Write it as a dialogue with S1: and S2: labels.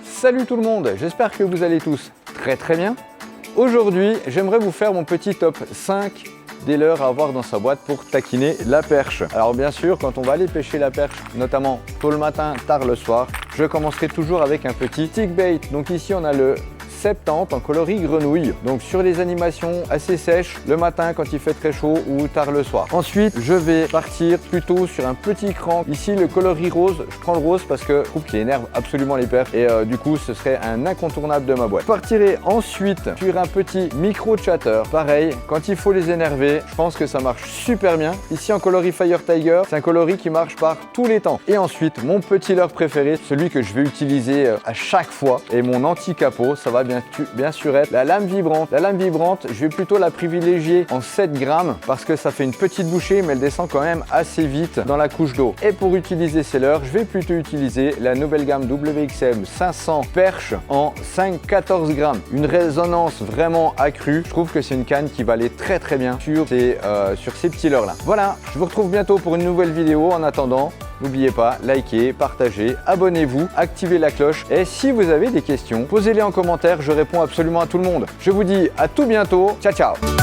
S1: Salut tout le monde, j'espère que vous allez tous très bien. Aujourd'hui, j'aimerais vous faire mon petit top 5 des leurres à avoir dans sa boîte pour taquiner la perche. Alors bien sûr, quand on va aller pêcher la perche, notamment tôt le matin, tard le soir, je commencerai toujours avec un petit tick bait. Donc ici, on a le 70 en coloris grenouille, donc sur les animations assez sèches le matin quand il fait très chaud ou tard le soir. Ensuite, je vais partir plutôt sur un petit cran. Ici, le coloris rose, je prends le rose parce que je trouve qu'il énerve absolument les perches et du coup, ce serait un incontournable de ma boîte. Je partirai ensuite sur un petit micro chatter. Pareil, quand il faut les énerver, je pense que ça marche super bien. Ici, en coloris Fire Tiger, c'est un coloris qui marche par tous les temps. Et ensuite, mon petit leurre préféré, celui que je vais utiliser à chaque fois, et mon anti-capot, ça va bien sûr être la lame vibrante. La lame vibrante, je vais plutôt la privilégier en 7 grammes parce que ça fait une petite bouchée mais elle descend quand même assez vite dans la couche d'eau. Et pour utiliser ces leurres, je vais plutôt utiliser la nouvelle gamme WXM 500 perches en 5-14 grammes. Une résonance vraiment accrue. Je trouve que c'est une canne qui va aller très bien sur ces petits leurres là. Voilà, je vous retrouve bientôt pour une nouvelle vidéo. En attendant, n'oubliez pas, likez, partagez, abonnez-vous, activez la cloche et si vous avez des questions, posez-les en commentaire, je réponds absolument à tout le monde. Je vous dis à tout bientôt, ciao ciao.